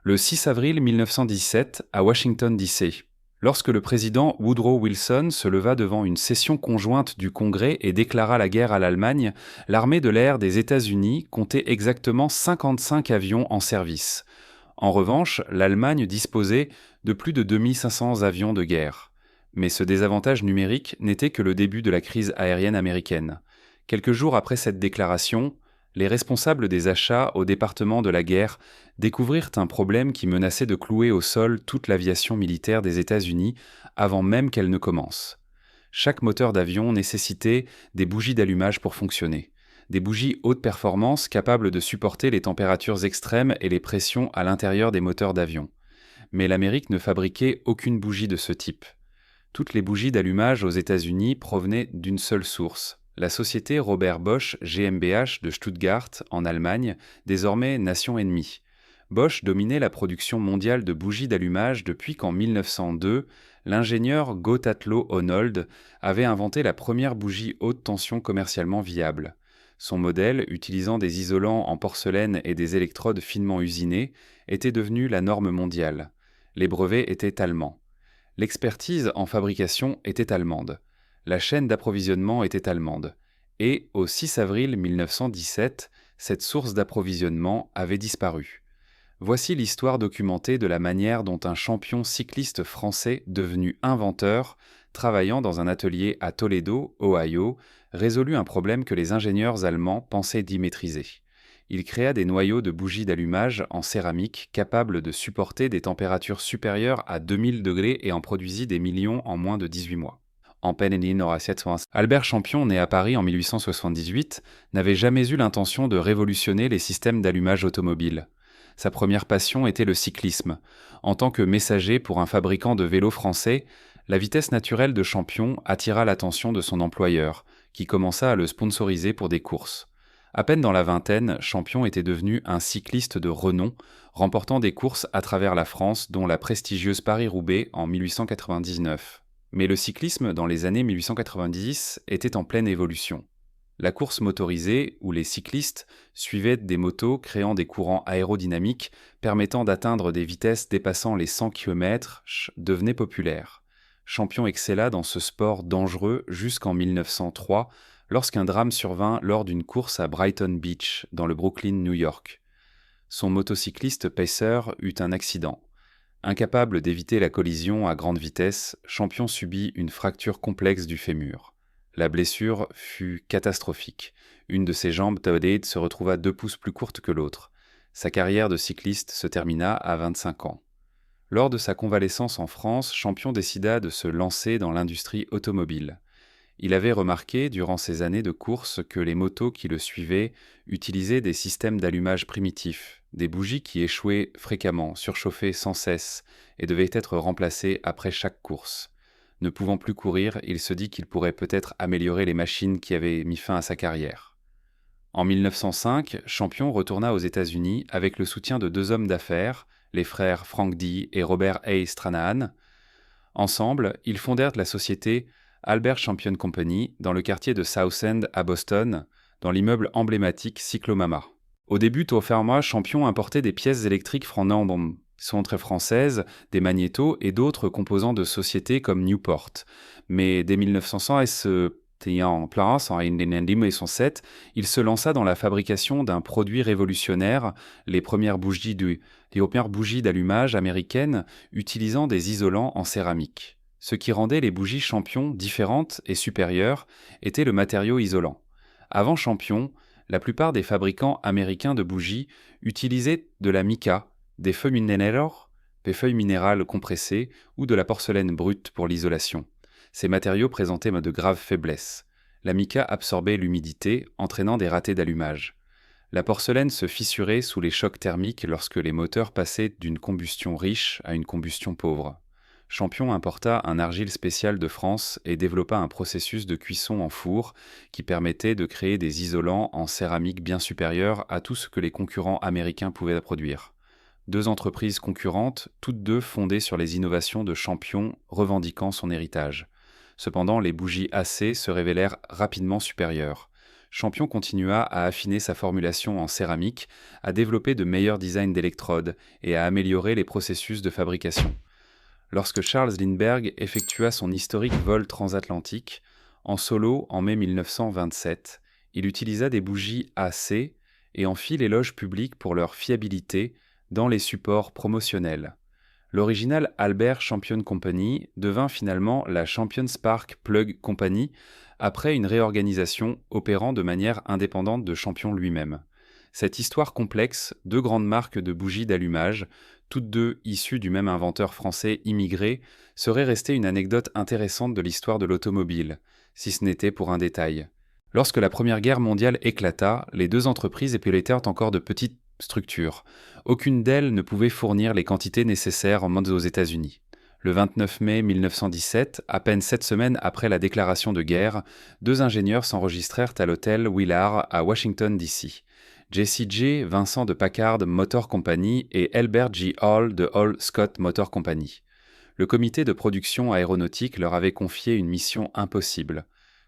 Le 6 avril 1917, à Washington, D.C., lorsque le président Woodrow Wilson se leva devant une session conjointe du Congrès et déclara la guerre à l'Allemagne, l'armée de l'air des États-Unis comptait exactement 55 avions en service. En revanche, l'Allemagne disposait de plus de 2500 avions de guerre. Mais ce désavantage numérique n'était que le début de la crise aérienne américaine. Quelques jours après cette déclaration, les responsables des achats au département de la guerre découvrirent un problème qui menaçait de clouer au sol toute l'aviation militaire des États-Unis avant même qu'elle ne commence. Chaque moteur d'avion nécessitait des bougies d'allumage pour fonctionner. Des bougies haute performance capables de supporter les températures extrêmes et les pressions à l'intérieur des moteurs d'avion. Mais l'Amérique ne fabriquait aucune bougie de ce type. Toutes les bougies d'allumage aux États-Unis provenaient d'une seule source, la société Robert Bosch GmbH de Stuttgart, en Allemagne, désormais nation ennemie. Bosch dominait la production mondiale de bougies d'allumage depuis qu'en 1902, l'ingénieur Gotthard Honold avait inventé la première bougie haute tension commercialement viable. Son modèle, utilisant des isolants en porcelaine et des électrodes finement usinées, était devenu la norme mondiale. Les brevets étaient allemands. L'expertise en fabrication était allemande. La chaîne d'approvisionnement était allemande. Et, au 6 avril 1917, cette source d'approvisionnement avait disparu. Voici l'histoire documentée de la manière dont un champion cycliste français devenu inventeur, travaillant dans un atelier à Toledo, Ohio, résolut un problème que les ingénieurs allemands pensaient d'y maîtriser. Il créa des noyaux de bougies d'allumage en céramique capables de supporter des températures supérieures à 2000 degrés et en produisit des millions en moins de 18 mois. Albert Champion, né à Paris en 1878, n'avait jamais eu l'intention de révolutionner les systèmes d'allumage automobile. Sa première passion était le cyclisme. En tant que messager pour un fabricant de vélos français, la vitesse naturelle de Champion attira l'attention de son employeur, qui commença à le sponsoriser pour des courses. À peine dans la vingtaine, Champion était devenu un cycliste de renom, remportant des courses à travers la France, dont la prestigieuse Paris-Roubaix en 1899. Mais le cyclisme, dans les années 1890, était en pleine évolution. La course motorisée, où les cyclistes suivaient des motos créant des courants aérodynamiques permettant d'atteindre des vitesses dépassant les 100 km/h, devenait populaire. Champion excella dans ce sport dangereux jusqu'en 1903, lorsqu'un drame survint lors d'une course à Brighton Beach, dans le Brooklyn, New York. Son motocycliste Pacer eut un accident. Incapable d'éviter la collision à grande vitesse, Champion subit une fracture complexe du fémur. La blessure fut catastrophique. Une de ses jambes taudées se retrouva 2 pouces plus courte que l'autre. Sa carrière de cycliste se termina à 25 ans. Lors de sa convalescence en France, Champion décida de se lancer dans l'industrie automobile. Il avait remarqué, durant ses années de course, que les motos qui le suivaient utilisaient des systèmes d'allumage primitifs, des bougies qui échouaient fréquemment, surchauffaient sans cesse et devaient être remplacées après chaque course. Ne pouvant plus courir, il se dit qu'il pourrait peut-être améliorer les machines qui avaient mis fin à sa carrière. En 1905, Champion retourna aux États-Unis avec le soutien de 2 hommes d'affaires, les frères Frank D. et Robert A. Stranahan. Ensemble, ils fondèrent la société Albert Champion Company dans le quartier de South End à Boston, dans l'immeuble emblématique Cyclomama. Au début, Toffarma Champion importait des pièces électriques sont très françaises, des magnétos et d'autres composants de sociétés comme Newport. Mais dès 1907, en place en 1907, il se lança dans la fabrication d'un produit révolutionnaire, les premières bougies d'allumage américaines utilisant des isolants en céramique. Ce qui rendait les bougies Champion différentes et supérieures était le matériau isolant. Avant Champion, la plupart des fabricants américains de bougies utilisaient de la mica, des feuilles minérales compressées ou de la porcelaine brute pour l'isolation. Ces matériaux présentaient de graves faiblesses. La mica absorbait l'humidité, entraînant des ratés d'allumage. La porcelaine se fissurait sous les chocs thermiques lorsque les moteurs passaient d'une combustion riche à une combustion pauvre. Champion importa un argile spécial de France et développa un processus de cuisson en four qui permettait de créer des isolants en céramique bien supérieurs à tout ce que les concurrents américains pouvaient produire. 2 entreprises concurrentes, toutes 2 fondées sur les innovations de Champion, revendiquant son héritage. Cependant, les bougies AC se révélèrent rapidement supérieures. Champion continua à affiner sa formulation en céramique, à développer de meilleurs designs d'électrodes et à améliorer les processus de fabrication. Lorsque Charles Lindbergh effectua son historique vol transatlantique, en solo en mai 1927, il utilisa des bougies AC et en fit l'éloge public pour leur fiabilité dans les supports promotionnels. L'original Albert Champion Company devint finalement la Champion Spark Plug Company après une réorganisation opérant de manière indépendante de Champion lui-même. Cette histoire complexe, deux grandes marques de bougies d'allumage, toutes deux issues du même inventeur français immigré, serait restée une anecdote intéressante de l'histoire de l'automobile, si ce n'était pour un détail. Lorsque la Première Guerre mondiale éclata, les deux entreprises épauletèrent encore de petites structures. Aucune d'elles ne pouvait fournir les quantités nécessaires en modes aux États-Unis. Le 29 mai 1917, à peine 7 semaines après la déclaration de guerre, deux ingénieurs s'enregistrèrent à l'hôtel Willard à Washington, D.C. Jesse J. Vincent de Packard Motor Company et Albert G. Hall de Hall Scott Motor Company. Le comité de production aéronautique leur avait confié une mission impossible: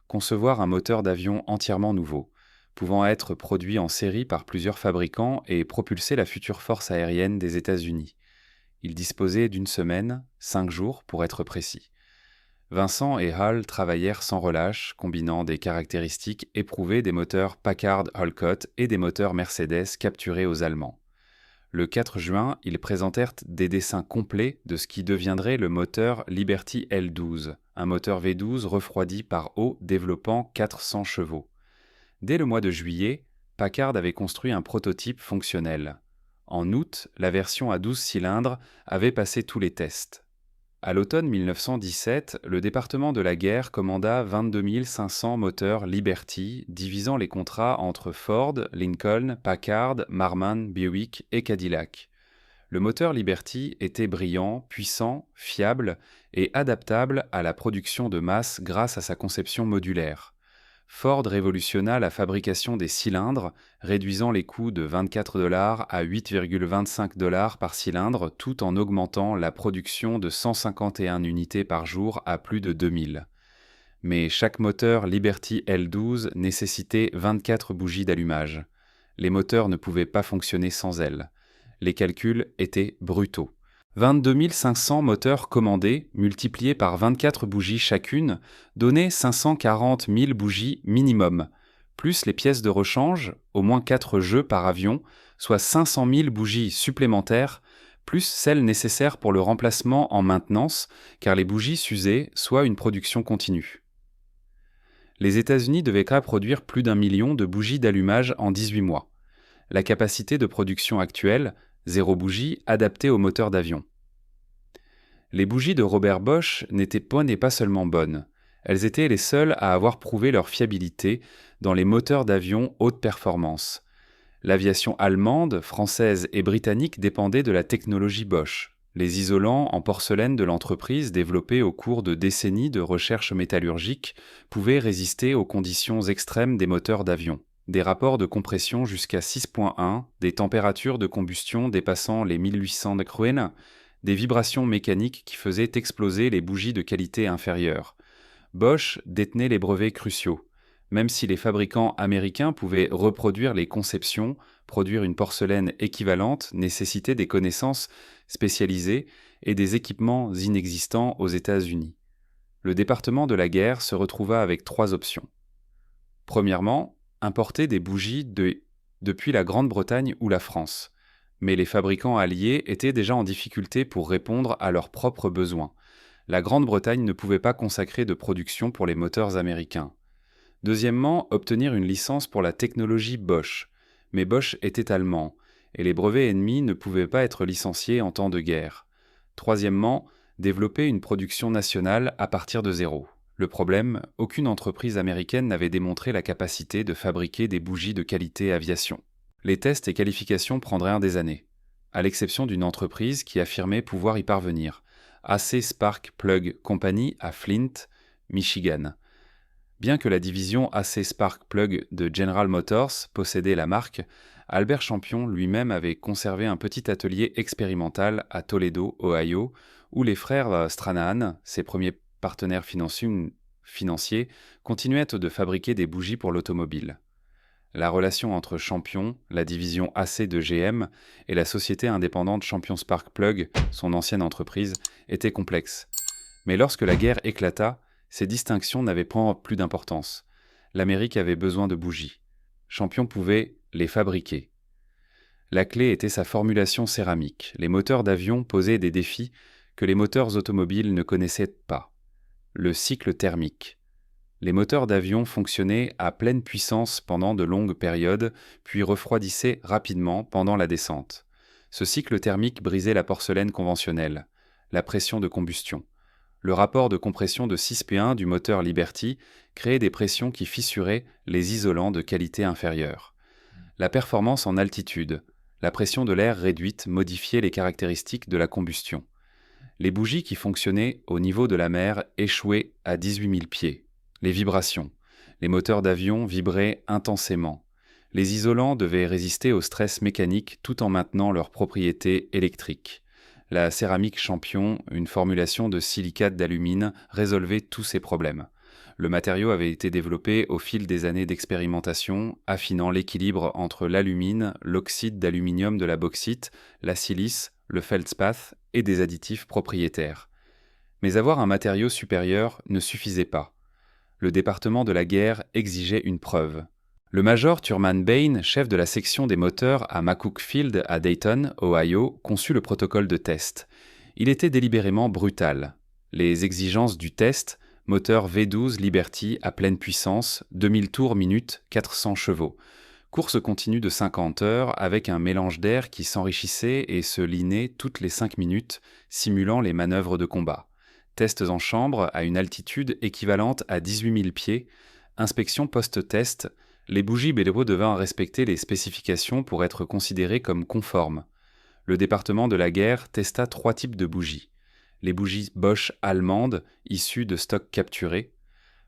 concevoir un moteur d'avion entièrement nouveau, pouvant être produit en série par plusieurs fabricants et propulser la future force aérienne des États-Unis. Ils disposaient d'une semaine, 5 jours pour être précis. Vincent et Hall travaillèrent sans relâche, combinant des caractéristiques éprouvées des moteurs Packard-Halcott et des moteurs Mercedes capturés aux Allemands. Le 4 juin, ils présentèrent des dessins complets de ce qui deviendrait le moteur Liberty L12, un moteur V12 refroidi par eau développant 400 chevaux. Dès le mois de juillet, Packard avait construit un prototype fonctionnel. En août, la version à 12 cylindres avait passé tous les tests. À l'automne 1917, le département de la guerre commanda 22 500 moteurs Liberty, divisant les contrats entre Ford, Lincoln, Packard, Marmon, Buick et Cadillac. Le moteur Liberty était brillant, puissant, fiable et adaptable à la production de masse grâce à sa conception modulaire. Ford révolutionna la fabrication des cylindres, réduisant les coûts de $24 à $8,25 par cylindre, tout en augmentant la production de 151 unités par jour à plus de 2000. Mais chaque moteur Liberty L12 nécessitait 24 bougies d'allumage. Les moteurs ne pouvaient pas fonctionner sans elles. Les calculs étaient brutaux. 22 500 moteurs commandés, multipliés par 24 bougies chacune, donnaient 540 000 bougies minimum, plus les pièces de rechange, au moins 4 jeux par avion, soit 500 000 bougies supplémentaires, plus celles nécessaires pour le remplacement en maintenance, car les bougies s'usaient, soit une production continue. Les États-Unis devaient produire plus d'1 million de bougies d'allumage en 18 mois. La capacité de production actuelle, 0 bougies adaptées aux moteurs d'avion. Les bougies de Robert Bosch n'étaient pas seulement bonnes, elles étaient les seules à avoir prouvé leur fiabilité dans les moteurs d'avion haute performance. L'aviation allemande, française et britannique dépendait de la technologie Bosch. Les isolants en porcelaine de l'entreprise, développés au cours de décennies de recherche métallurgique, pouvaient résister aux conditions extrêmes des moteurs d'avion. Des rapports de compression jusqu'à 6.1, des températures de combustion dépassant les 1800 Kelvin, des vibrations mécaniques qui faisaient exploser les bougies de qualité inférieure. Bosch détenait les brevets cruciaux. Même si les fabricants américains pouvaient reproduire les conceptions, produire une porcelaine équivalente nécessitait des connaissances spécialisées et des équipements inexistants aux États-Unis. Le département de la guerre se retrouva avec 3 options. Premièrement, importer des bougies depuis la Grande-Bretagne ou la France. Mais les fabricants alliés étaient déjà en difficulté pour répondre à leurs propres besoins. La Grande-Bretagne ne pouvait pas consacrer de production pour les moteurs américains. Deuxièmement, obtenir une licence pour la technologie Bosch. Mais Bosch était allemand, et les brevets ennemis ne pouvaient pas être licenciés en temps de guerre. Troisièmement, développer une production nationale à partir de zéro. Le problème, aucune entreprise américaine n'avait démontré la capacité de fabriquer des bougies de qualité aviation. Les tests et qualifications prendraient des années, à l'exception d'une entreprise qui affirmait pouvoir y parvenir, AC Spark Plug Company à Flint, Michigan. Bien que la division AC Spark Plug de General Motors possédait la marque, Albert Champion lui-même avait conservé un petit atelier expérimental à Toledo, Ohio, où les frères Stranahan, ses premiers partenaires financiers, continuaient de fabriquer des bougies pour l'automobile. La relation entre Champion, la division AC de GM, et la société indépendante Champion Spark Plug, son ancienne entreprise, était complexe. Mais lorsque la guerre éclata, ces distinctions n'avaient plus d'importance. L'Amérique avait besoin de bougies. Champion pouvait les fabriquer. La clé était sa formulation céramique. Les moteurs d'avion posaient des défis que les moteurs automobiles ne connaissaient pas. Le cycle thermique. Les moteurs d'avion fonctionnaient à pleine puissance pendant de longues périodes, puis refroidissaient rapidement pendant la descente. Ce cycle thermique brisait la porcelaine conventionnelle, la pression de combustion. Le rapport de compression de 6P1 du moteur Liberty créait des pressions qui fissuraient les isolants de qualité inférieure. La performance en altitude. La pression de l'air réduite modifiait les caractéristiques de la combustion. Les bougies qui fonctionnaient au niveau de la mer échouaient à 18 000 pieds. Les vibrations. Les moteurs d'avion vibraient intensément. Les isolants devaient résister au stress mécanique tout en maintenant leurs propriétés électriques. La céramique Champion, une formulation de silicate d'alumine, résolvait tous ces problèmes. Le matériau avait été développé au fil des années d'expérimentation, affinant l'équilibre entre l'alumine, l'oxyde d'aluminium de la bauxite, la silice, le feldspath et des additifs propriétaires. Mais avoir un matériau supérieur ne suffisait pas. Le département de la guerre exigeait une preuve. Le major Thurman Bain, chef de la section des moteurs à McCook Field à Dayton, Ohio, conçut le protocole de test. Il était délibérément brutal. Les exigences du test, moteur V12 Liberty à pleine puissance, 2000 tours minute, 400 chevaux. Course continue de 50 heures avec un mélange d'air qui s'enrichissait et se linait toutes les 5 minutes, simulant les manœuvres de combat. Tests en chambre à une altitude équivalente à 18 000 pieds, inspection post-test, les bougies Belleau devinrent respecter les spécifications pour être considérées comme conformes. Le département de la guerre testa 3 types de bougies. Les bougies Bosch allemandes, issues de stocks capturés.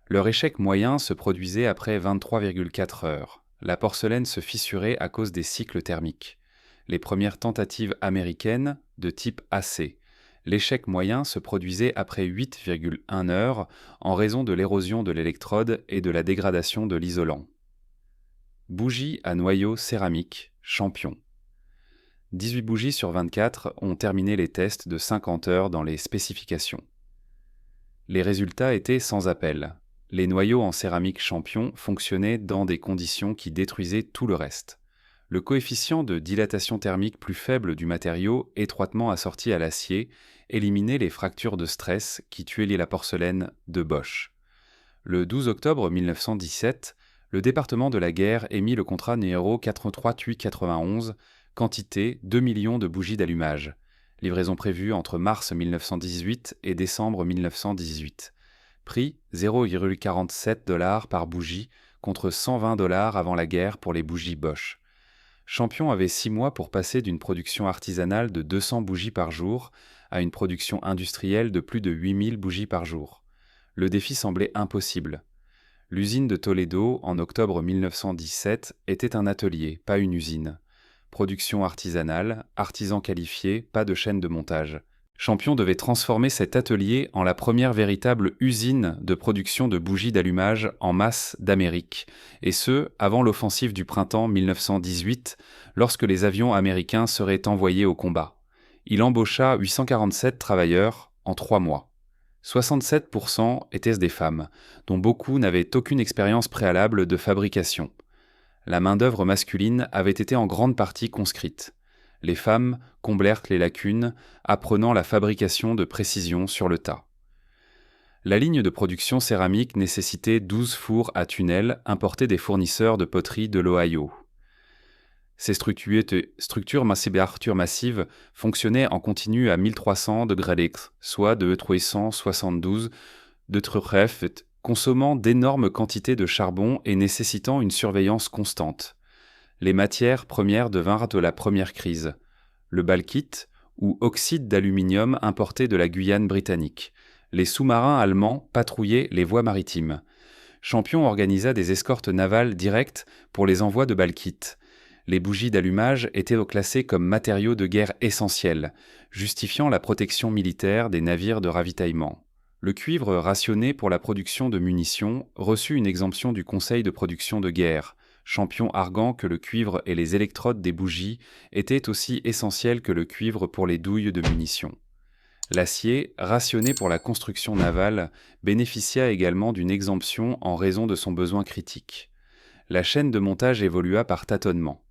Leur échec moyen se produisait après 23,4 heures. La porcelaine se fissurait à cause des cycles thermiques. Les premières tentatives américaines, de type AC. L'échec moyen se produisait après 8,1 heures en raison de l'érosion de l'électrode et de la dégradation de l'isolant. Bougies à noyau céramique, Champion. 18 bougies sur 24 ont terminé les tests de 50 heures dans les spécifications. Les résultats étaient sans appel. Les noyaux en céramique Champion fonctionnaient dans des conditions qui détruisaient tout le reste. Le coefficient de dilatation thermique plus faible du matériau, étroitement assorti à l'acier, éliminait les fractures de stress qui tuaient la porcelaine de Bosch. Le 12 octobre 1917, le département de la guerre émit le contrat numéro 43891, quantité 2 millions de bougies d'allumage. Livraison prévue entre mars 1918 et décembre 1918. Prix 0,47 $ par bougie contre 120 $ avant la guerre pour les bougies Bosch. Champion avait 6 mois pour passer d'une production artisanale de 200 bougies par jour à une production industrielle de plus de 8000 bougies par jour. Le défi semblait impossible. L'usine de Toledo, en octobre 1917, était un atelier, pas une usine. Production artisanale, artisans qualifiés, pas de chaîne de montage. Champion devait transformer cet atelier en la première véritable usine de production de bougies d'allumage en masse d'Amérique, et ce, avant l'offensive du printemps 1918, lorsque les avions américains seraient envoyés au combat. Il embaucha 847 travailleurs en 3 mois. 67% étaient des femmes, dont beaucoup n'avaient aucune expérience préalable de fabrication. La main-d'œuvre masculine avait été en grande partie conscrite. Les femmes comblèrent les lacunes, apprenant la fabrication de précision sur le tas. La ligne de production céramique nécessitait 12 fours à tunnel importés des fournisseurs de poterie de l'Ohio. Ces structures massives fonctionnaient en continu à 1300 degrés, soit de 372 degrés, consommant d'énormes quantités de charbon et nécessitant une surveillance constante. Les matières premières devinrent de la première crise. Le balkite, ou oxyde d'aluminium importé de la Guyane britannique. Les sous-marins allemands patrouillaient les voies maritimes. Champion organisa des escortes navales directes pour les envois de balkite. Les bougies d'allumage étaient classées comme matériaux de guerre essentiels, justifiant la protection militaire des navires de ravitaillement. Le cuivre rationné pour la production de munitions reçut une exemption du Conseil de production de guerre. Champion arguant que le cuivre et les électrodes des bougies étaient aussi essentiels que le cuivre pour les douilles de munitions. L'acier, rationné pour la construction navale, bénéficia également d'une exemption en raison de son besoin critique. La chaîne de montage évolua par tâtonnement.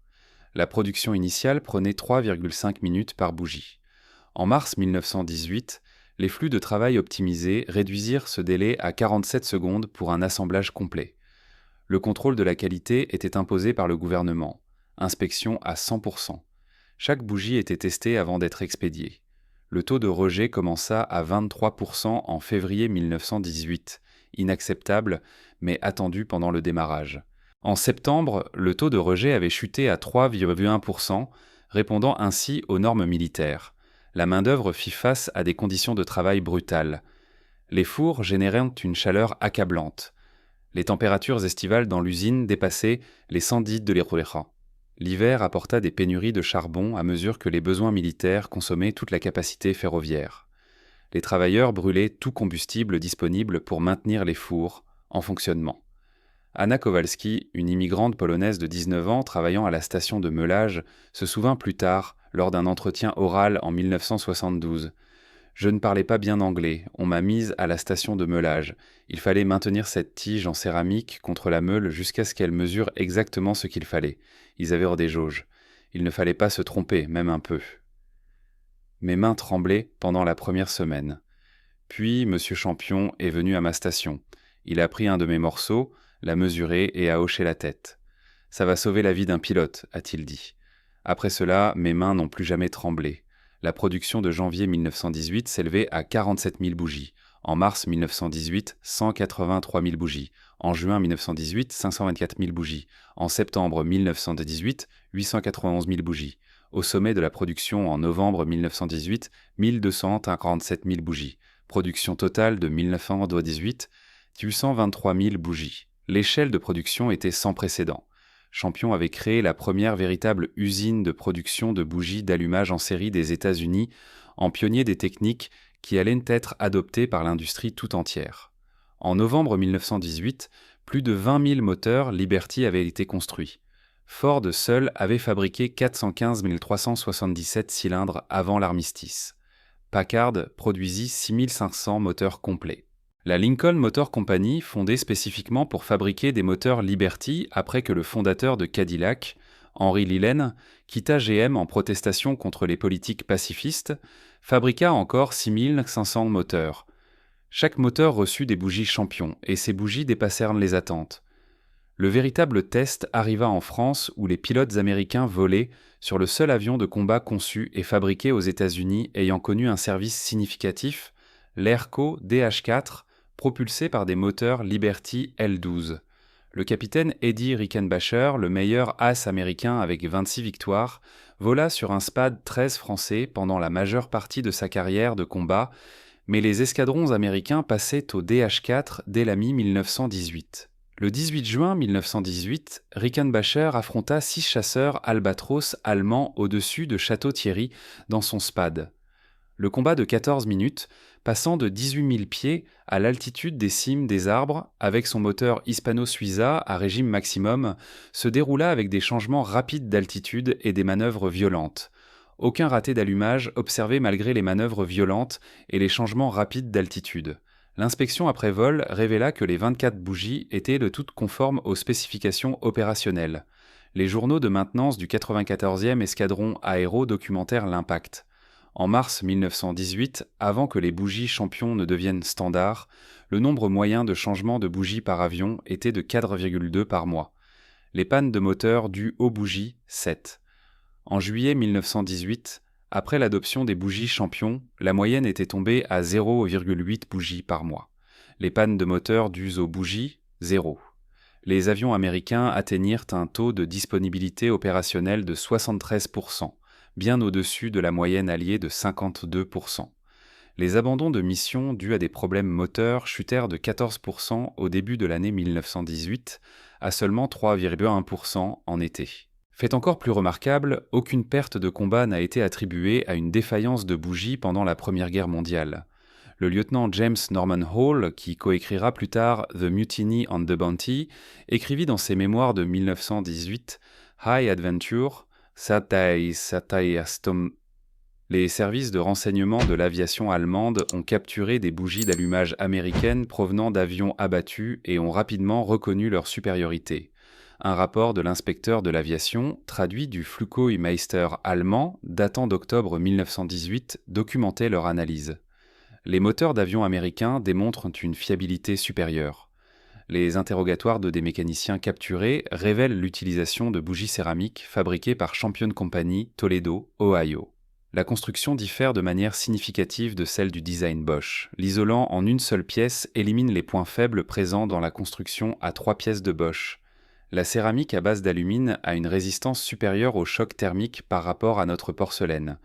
La production initiale prenait 3,5 minutes par bougie. En mars 1918, les flux de travail optimisés réduisirent ce délai à 47 secondes pour un assemblage complet. Le contrôle de la qualité était imposé par le gouvernement. Inspection à 100%. Chaque bougie était testée avant d'être expédiée. Le taux de rejet commença à 23% en février 1918, inacceptable, mais attendu pendant le démarrage. En septembre, le taux de rejet avait chuté à 3,1%, répondant ainsi aux normes militaires. La main-d'œuvre fit face à des conditions de travail brutales. Les fours généraient une chaleur accablante. Les températures estivales dans l'usine dépassaient les 110 degrés. L'hiver apporta des pénuries de charbon à mesure que les besoins militaires consommaient toute la capacité ferroviaire. Les travailleurs brûlaient tout combustible disponible pour maintenir les fours en fonctionnement. Anna Kowalski, une immigrante polonaise de 19 ans travaillant à la station de meulage, se souvint plus tard, lors d'un entretien oral en 1972. « Je ne parlais pas bien anglais, on m'a mise à la station de meulage. Il fallait maintenir cette tige en céramique contre la meule jusqu'à ce qu'elle mesure exactement ce qu'il fallait. Ils avaient des jauges. Il ne fallait pas se tromper, même un peu. » Mes mains tremblaient pendant la première semaine. Puis M. Champion est venu à ma station. Il a pris un de mes morceaux, l'a mesuré et a hoché la tête. « Ça va sauver la vie d'un pilote », a-t-il dit. Après cela, mes mains n'ont plus jamais tremblé. La production de janvier 1918 s'élevait à 47 000 bougies. En mars 1918, 183 000 bougies. En juin 1918, 524 000 bougies. En septembre 1918, 891 000 bougies. Au sommet de la production en novembre 1918, 1247 000 bougies. Production totale de 1918, 823 000 bougies. L'échelle de production était sans précédent. Champion avait créé la première véritable usine de production de bougies d'allumage en série des États-Unis, en pionnier des techniques qui allaient être adoptées par l'industrie tout entière. En novembre 1918, plus de 20 000 moteurs Liberty avaient été construits. Ford seul avait fabriqué 415 377 cylindres avant l'armistice. Packard produisit 6 500 moteurs complets. La Lincoln Motor Company, fondée spécifiquement pour fabriquer des moteurs Liberty après que le fondateur de Cadillac, Henry Lilen, quitta GM en protestation contre les politiques pacifistes, fabriqua encore 6 500 moteurs. Chaque moteur reçut des bougies Champion, et ces bougies dépassèrent les attentes. Le véritable test arriva en France où les pilotes américains volaient sur le seul avion de combat conçu et fabriqué aux États-Unis ayant connu un service significatif, l'Airco DH-4, propulsé par des moteurs Liberty L12. Le capitaine Eddie Rickenbacher, le meilleur as américain avec 26 victoires, vola sur un SPAD 13 français pendant la majeure partie de sa carrière de combat, mais les escadrons américains passaient au DH-4 dès la mi-1918. Le 18 juin 1918, Rickenbacher affronta 6 chasseurs Albatros allemands au-dessus de Château-Thierry dans son SPAD. Le combat de 14 minutes, passant de 18 000 pieds à l'altitude des cimes des arbres, avec son moteur Hispano-Suiza à régime maximum, se déroula avec des changements rapides d'altitude et des manœuvres violentes. Aucun raté d'allumage observé malgré les manœuvres violentes et les changements rapides d'altitude. L'inspection après vol révéla que les 24 bougies étaient de toutes conformes aux spécifications opérationnelles. Les journaux de maintenance du 94e escadron aéro documentèrent l'impact. En mars 1918, avant que les bougies Champion ne deviennent standard, le nombre moyen de changements de bougies par avion était de 4,2 par mois. Les pannes de moteur dues aux bougies, 7. En juillet 1918, après l'adoption des bougies Champion, la moyenne était tombée à 0,8 bougies par mois. Les pannes de moteur dues aux bougies, 0. Les avions américains atteignirent un taux de disponibilité opérationnelle de 73%. Bien au-dessus de la moyenne alliée de 52%. Les abandons de mission dus à des problèmes moteurs chutèrent de 14% au début de l'année 1918 à seulement 3,1% en été. Fait encore plus remarquable, aucune perte de combat n'a été attribuée à une défaillance de bougies pendant la Première Guerre mondiale. Le lieutenant James Norman Hall, qui coécrira plus tard The Mutiny on the Bounty, écrivit dans ses mémoires de 1918 High Adventure, Satayastom. Les services de renseignement de l'aviation allemande ont capturé des bougies d'allumage américaines provenant d'avions abattus et ont rapidement reconnu leur supériorité. Un rapport de l'inspecteur de l'aviation, traduit du Flugzeugmeister allemand, datant d'octobre 1918, documentait leur analyse. Les moteurs d'avions américains démontrent une fiabilité supérieure. Les interrogatoires de des mécaniciens capturés révèlent l'utilisation de bougies céramiques fabriquées par Champion Company, Toledo, Ohio. La construction diffère de manière significative de celle du design Bosch. L'isolant en une seule pièce élimine les points faibles présents dans la construction à 3 pièces de Bosch. La céramique à base d'alumine a une résistance supérieure au choc thermique par rapport à notre porcelaine.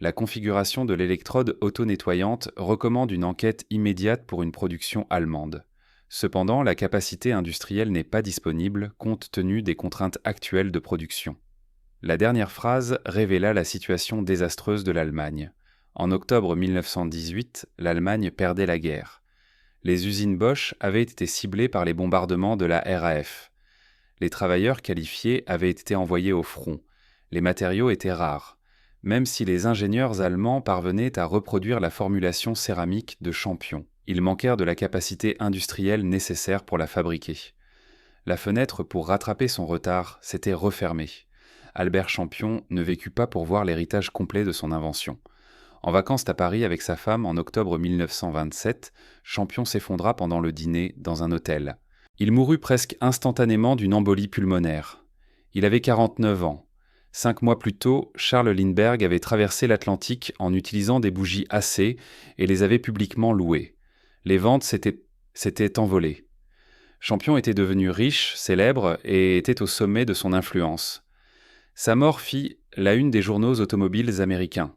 La configuration de l'électrode auto-nettoyante recommande une enquête immédiate pour une production allemande. Cependant, la capacité industrielle n'est pas disponible compte tenu des contraintes actuelles de production. La dernière phrase révéla la situation désastreuse de l'Allemagne. En octobre 1918, l'Allemagne perdait la guerre. Les usines Bosch avaient été ciblées par les bombardements de la RAF. Les travailleurs qualifiés avaient été envoyés au front. Les matériaux étaient rares. Même si les ingénieurs allemands parvenaient à reproduire la formulation céramique de Champion, ils manquèrent de la capacité industrielle nécessaire pour la fabriquer. La fenêtre pour rattraper son retard s'était refermée. Albert Champion ne vécut pas pour voir l'héritage complet de son invention. En vacances à Paris avec sa femme en octobre 1927, Champion s'effondra pendant le dîner dans un hôtel. Il mourut presque instantanément d'une embolie pulmonaire. Il avait 49 ans. 5 mois plus tôt, Charles Lindbergh avait traversé l'Atlantique en utilisant des bougies AC et les avait publiquement louées. Les ventes s'étaient envolées. Champion était devenu riche, célèbre et était au sommet de son influence. Sa mort fit la une des journaux automobiles américains.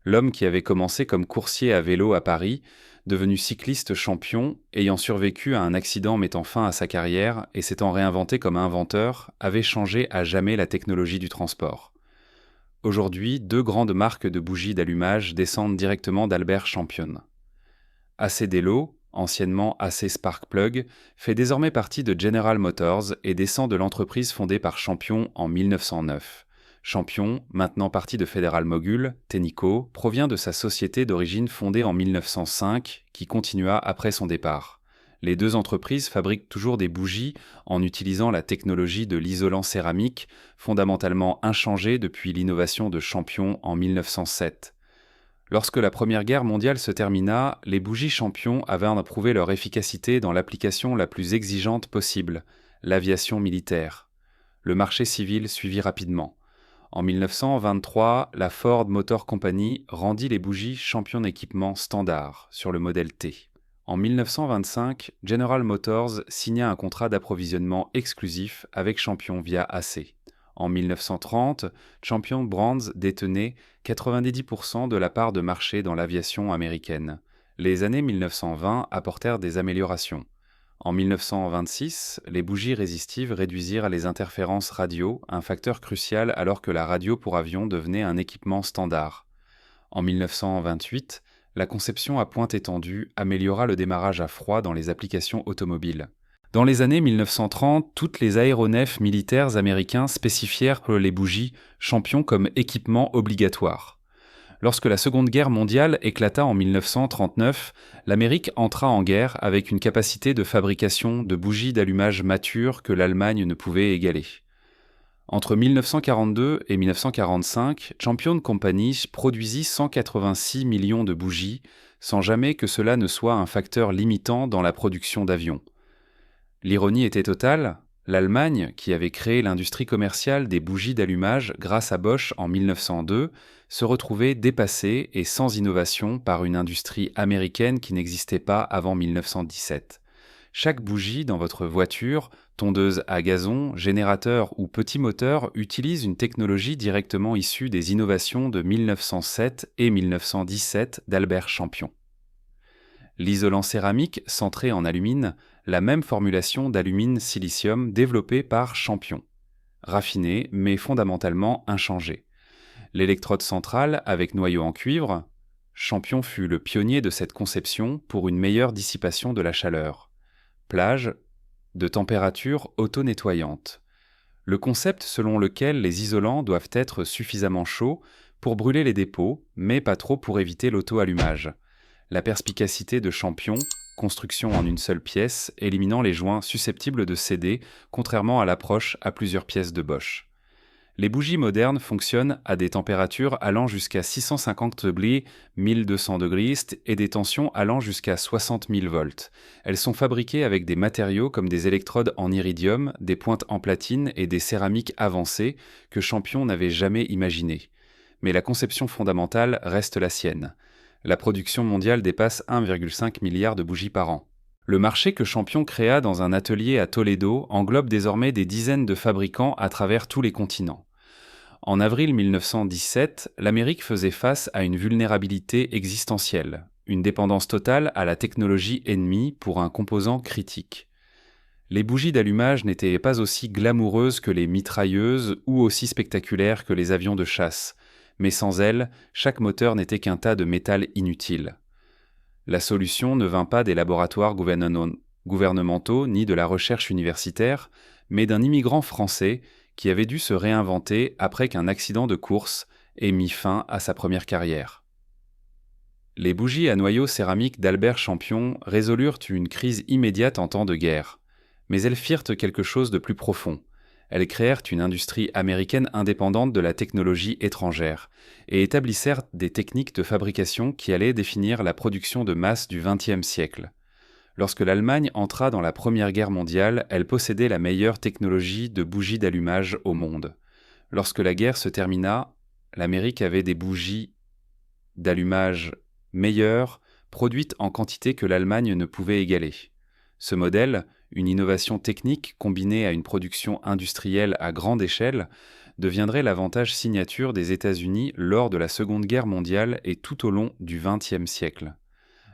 L'homme qui avait commencé comme coursier à vélo à Paris, devenu cycliste champion, ayant survécu à un accident mettant fin à sa carrière et s'étant réinventé comme inventeur, avait changé à jamais la technologie du transport. Aujourd'hui, 2 grandes marques de bougies d'allumage descendent directement d'Albert Champion. AC Delo, anciennement AC Spark Plug, fait désormais partie de General Motors et descend de l'entreprise fondée par Champion en 1909. Champion, maintenant partie de Federal Mogul, Tenneco, provient de sa société d'origine fondée en 1905, qui continua après son départ. Les 2 entreprises fabriquent toujours des bougies en utilisant la technologie de l'isolant céramique, fondamentalement inchangée depuis l'innovation de Champion en 1907. Lorsque la Première Guerre mondiale se termina, les bougies Champion avaient prouvé leur efficacité dans l'application la plus exigeante possible, l'aviation militaire. Le marché civil suivit rapidement. En 1923, la Ford Motor Company rendit les bougies Champion équipement standard sur le modèle T. En 1925, General Motors signa un contrat d'approvisionnement exclusif avec Champion via AC. En 1930, Champion Brands détenait 90% de la part de marché dans l'aviation américaine. Les années 1920 apportèrent des améliorations. En 1926, les bougies résistives réduisirent les interférences radio, un facteur crucial alors que la radio pour avion devenait un équipement standard. En 1928, la conception à pointe étendue améliora le démarrage à froid dans les applications automobiles. Dans les années 1930, toutes les aéronefs militaires américains spécifièrent les bougies Champion comme équipement obligatoire. Lorsque la Seconde Guerre mondiale éclata en 1939, l'Amérique entra en guerre avec une capacité de fabrication de bougies d'allumage matures que l'Allemagne ne pouvait égaler. Entre 1942 et 1945, Champion Company produisit 186 millions de bougies, sans jamais que cela ne soit un facteur limitant dans la production d'avions. L'ironie était totale. L'Allemagne, qui avait créé l'industrie commerciale des bougies d'allumage grâce à Bosch en 1902, se retrouvait dépassée et sans innovation par une industrie américaine qui n'existait pas avant 1917. Chaque bougie dans votre voiture, tondeuse à gazon, générateur ou petit moteur utilise une technologie directement issue des innovations de 1907 et 1917 d'Albert Champion. L'isolant céramique, centré en alumine, la même formulation d'alumine-silicium développée par Champion. Raffinée, mais fondamentalement inchangée. L'électrode centrale avec noyau en cuivre, Champion fut le pionnier de cette conception pour une meilleure dissipation de la chaleur. Plage, de température auto-nettoyante. Le concept selon lequel les isolants doivent être suffisamment chauds pour brûler les dépôts, mais pas trop pour éviter l'auto-allumage. La perspicacité de Champion, construction en une seule pièce, éliminant les joints susceptibles de céder, contrairement à l'approche à plusieurs pièces de Bosch. Les bougies modernes fonctionnent à des températures allant jusqu'à 650 degrés, 1200 degrés et des tensions allant jusqu'à 60 000 volts. Elles sont fabriquées avec des matériaux comme des électrodes en iridium, des pointes en platine et des céramiques avancées que Champion n'avait jamais imaginées. Mais la conception fondamentale reste la sienne. La production mondiale dépasse 1,5 milliard de bougies par an. Le marché que Champion créa dans un atelier à Toledo englobe désormais des dizaines de fabricants à travers tous les continents. En avril 1917, l'Amérique faisait face à une vulnérabilité existentielle, une dépendance totale à la technologie ennemie pour un composant critique. Les bougies d'allumage n'étaient pas aussi glamoureuses que les mitrailleuses ou aussi spectaculaires que les avions de chasse, mais sans elles, chaque moteur n'était qu'un tas de métal inutile. La solution ne vint pas des laboratoires gouvernementaux ni de la recherche universitaire, mais d'un immigrant français qui avait dû se réinventer après qu'un accident de course ait mis fin à sa première carrière. Les bougies à noyau céramique d'Albert Champion résolurent une crise immédiate en temps de guerre, mais elles firent quelque chose de plus profond. Elles créèrent une industrie américaine indépendante de la technologie étrangère et établissèrent des techniques de fabrication qui allaient définir la production de masse du XXe siècle. Lorsque l'Allemagne entra dans la Première Guerre mondiale, elle possédait la meilleure technologie de bougies d'allumage au monde. Lorsque la guerre se termina, l'Amérique avait des bougies d'allumage meilleures, produites en quantité que l'Allemagne ne pouvait égaler. Ce modèle, une innovation technique combinée à une production industrielle à grande échelle, deviendrait l'avantage signature des États-Unis lors de la Seconde Guerre mondiale et tout au long du XXe siècle.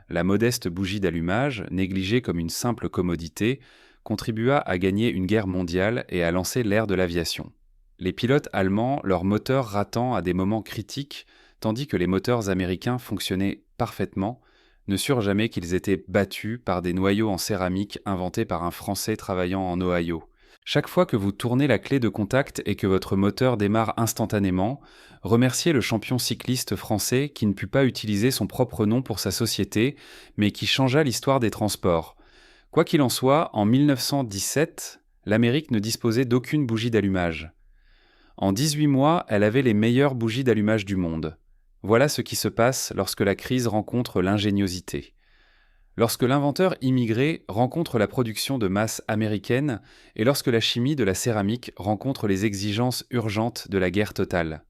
La modeste bougie d'allumage, négligée comme une simple commodité, contribua à gagner une guerre mondiale et à lancer l'ère de l'aviation. Les pilotes allemands, leurs moteurs ratant à des moments critiques, tandis que les moteurs américains fonctionnaient parfaitement, ne surent jamais qu'ils étaient battus par des noyaux en céramique inventés par un Français travaillant en Ohio. Chaque fois que vous tournez la clé de contact et que votre moteur démarre instantanément, remerciez le champion cycliste français qui ne put pas utiliser son propre nom pour sa société, mais qui changea l'histoire des transports. Quoi qu'il en soit, en 1917, l'Amérique ne disposait d'aucune bougie d'allumage. En 18 mois, elle avait les meilleures bougies d'allumage du monde. Voilà ce qui se passe lorsque la crise rencontre l'ingéniosité. Lorsque l'inventeur immigré rencontre la production de masse américaine et lorsque la chimie de la céramique rencontre les exigences urgentes de la guerre totale.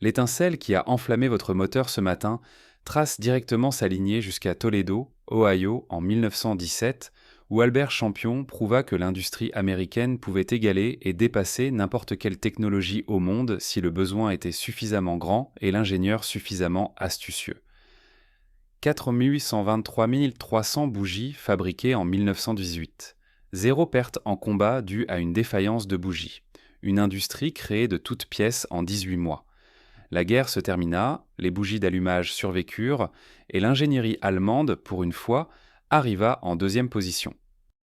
L'étincelle qui a enflammé votre moteur ce matin trace directement sa lignée jusqu'à Toledo, Ohio, en 1917, où Albert Champion prouva que l'industrie américaine pouvait égaler et dépasser n'importe quelle technologie au monde si le besoin était suffisamment grand et l'ingénieur suffisamment astucieux. 4 823 300 bougies fabriquées en 1918. Zéro perte en combat due à une défaillance de bougies. Une industrie créée de toutes pièces en 18 mois. La guerre se termina, les bougies d'allumage survécurent et l'ingénierie allemande, pour une fois, arriva en deuxième position.